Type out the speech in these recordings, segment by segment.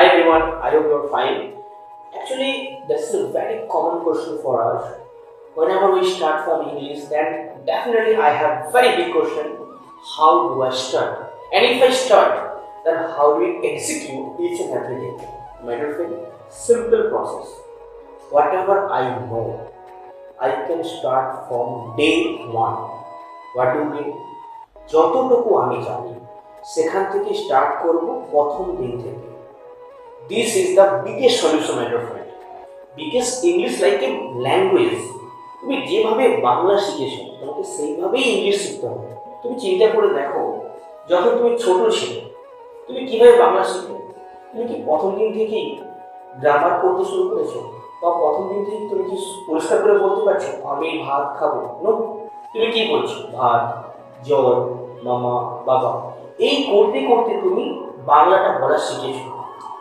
Hi everyone, I hope you're fine. Actually, that's a very common question for us. Whenever we start from English, then definitely I have very big question. How do I start? And if I start, then how do we execute each and every day? Matter of fact, simple process. Whatever I know, I can start from day one. What do you mean? যতটুকু আমি জানি সেখান থেকে start করব প্রথম দিন থেকে। This is the biggest solution, my friend. Because English like a language. তুমি যেভাবে বাংলা শিখেছো তোমাকে সেইভাবেই ইংলিশ শিখতে হবে। তুমি চিন্তা করে দেখো, যখন তুমি ছোট ছিলে তুমি কিভাবে বাংলা শিখলে? তুমি কি প্রথম দিন থেকেই গ্রামার পড়তে শুরু করেছো? বা প্রথম দিন থেকে তুমি কি পরিষ্কার করে বলতে পারছো আমি ভাত খাবো? নো, তুমি কি বলছো? ভাত, জল, মামা, বাবা। এই করতে করতে তুমি বাংলাটা বলা শিখেছো।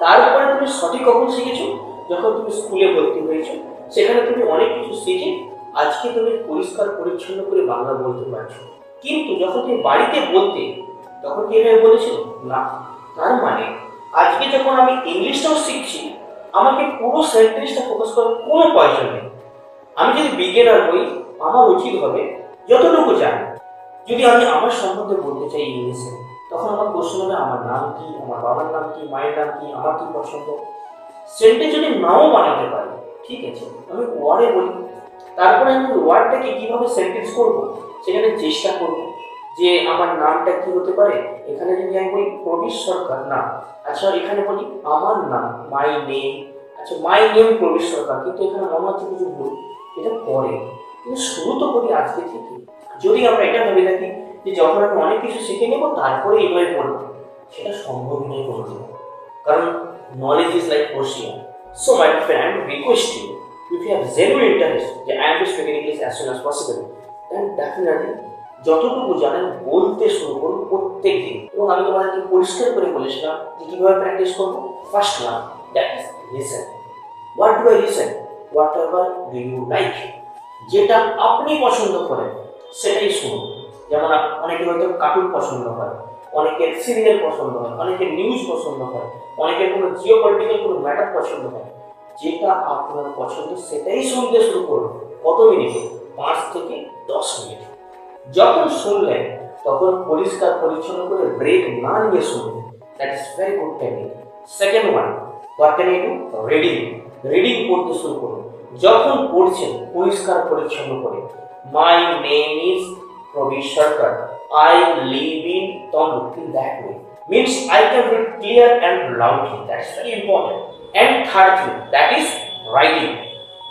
তারপরে তুমি সঠিক কখন শিখেছো? যখন তুমি স্কুলে ভর্তি হয়েছো, সেখানে তুমি অনেক কিছু শিখে আজকে তুমি পরিষ্কার পরিচ্ছন্ন করে বাংলা বলতে পারছো। কিন্তু যখন তুমি বাড়িতে বলতে, তখন কি এভাবে বলেছিল? না। তার মানে আজকে যখন আমি ইংলিশটাও শিখছি, আমাকে পুরো সেন্টেন্সটা ফোকাস করার কোনো প্রয়োজন নেই। আমি যদি বিগিনার হই, আমার উচিত হবে যতটুকু জানি। যদি আমি আমার সম্বন্ধে বলতে চাই ইংলিশে, তখন আমার কোশ্চেন হবে আমার নাম কি, আমার বাবার নাম কি, মায়ের নাম কি, আমার কি পছন্দ। সেন্টেন্স যদি নাও বানাতে পারি, ঠিক আছে, আমি ওয়ার্ডে বলি। তারপরে আমি ওয়ার্ডটাকে কিভাবে সেন্টেন্স করব সেখানে চেষ্টা করব যে আমার নামটা কি হতে পারে। এখানে যদি আমি বলি প্রবীর সরকার, না, আচ্ছা এখানে বলি আমার নাম, মাই নেম। আচ্ছা মাই নেম প্রবীর সরকার, কিন্তু এখানে মনে হচ্ছে কিছু ভুল, এটা পরে। কিন্তু শুরু তো করি আজকে থেকে। যদি আমরা এটা ভেবে থাকি যে যখন আমি অনেক কিছু শিখে নেব তারপরে এভাবে পড়ব, সেটা সম্ভব নয় কোনোদিন। কারণ knowledge is like ocean. So my friend, request you, if you have genuine interest যে I am to speak English as soon as possible, then definitely যতটুকু জানেন বলতে শুরু করুন প্রত্যেক দিন। এবং আমি তোমাদেরকে পরিষ্কার করে বলেছিলাম যে কিভাবে প্র্যাকটিস করবো। First one, that is listen. What do I listen? Whatever do you like. যেটা আপনি পছন্দ করেন সেটাই শুনুন। যেমন অনেকে হয়তো কার্টুন পছন্দ হয়, অনেকের সিরিয়াল পছন্দ হয়, অনেকের নিউজ পছন্দ হয়, অনেকের কোনো জিওপলিটিক্যাল কোনো ম্যাটার পছন্দ হয়। যেটা আপনার পছন্দ সেটাই শুনতে শুরু করুন। কত মিনিটে? 5 থেকে 10 মিনিট। যখন শুনলেন তখন পরিষ্কার পরিচ্ছন্ন করে ব্রেক না নিয়ে শুনবেন। That is very good technique. Second one, what can I do? Reading. Reading পড়তে শুরু করুন। যখন পড়ছেন পরিষ্কার পরিচ্ছন্ন করে, my name is Prabir Sarkar, I live in Tamil, in that way. Means I can read clear and loudly. That's very important. And third thing, that is writing.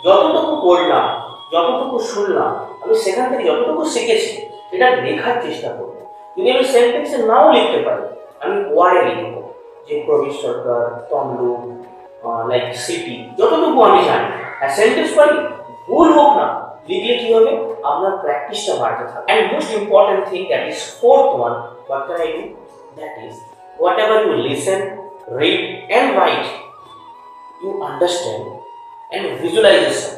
যতটুকু পড়লাম, যতটুকু শুনলাম, আমি সেখান থেকে যতটুকু শিখেছি সেটা লেখার চেষ্টা করব। যদি আমি সেন্টেন্সে নাও লিখতে পারি, আমি ওয়ার্ডে লিখব যে প্রবীর সরকার, তমলুক, লাইক সিটি, যতটুকু আমি জানি। আর সেন্টেন্স পারি, ভুল হোক না, লিখলে কি হবে? আপনার প্র্যাকটিসটা বাড়তে থাকবে। And most important thing, that is fourth one, what can I do? That is whatever you listen, read and write, you understand and visualisation.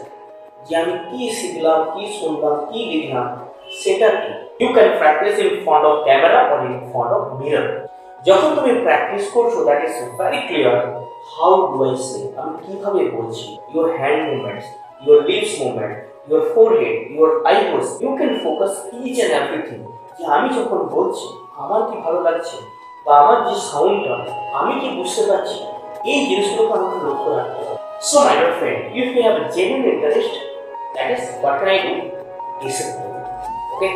যে আমি কি শিখলাম, কি শুনলাম, কি লিখলাম, সেটা কি you can practise in front of camera or in front of mirror. যখন তুমি প্র্যাকটিস করছো, that is very clear. How do I say, আমি কিভাবে বলছি, your hand movements, your lips movement, your forehead, your eyebrows, you can focus each and everything. যে আমি যখন বলছি আমার কি ভালো লাগছে, বা আমার যে সাউন্ডটা আমি কি বুঝতে পারছি, এই জিনিসগুলোকে আমাকে লক্ষ্য রাখতে হবে। So my dear friend, if you have a genuine interest, that is what can I do? Discipline. Okay?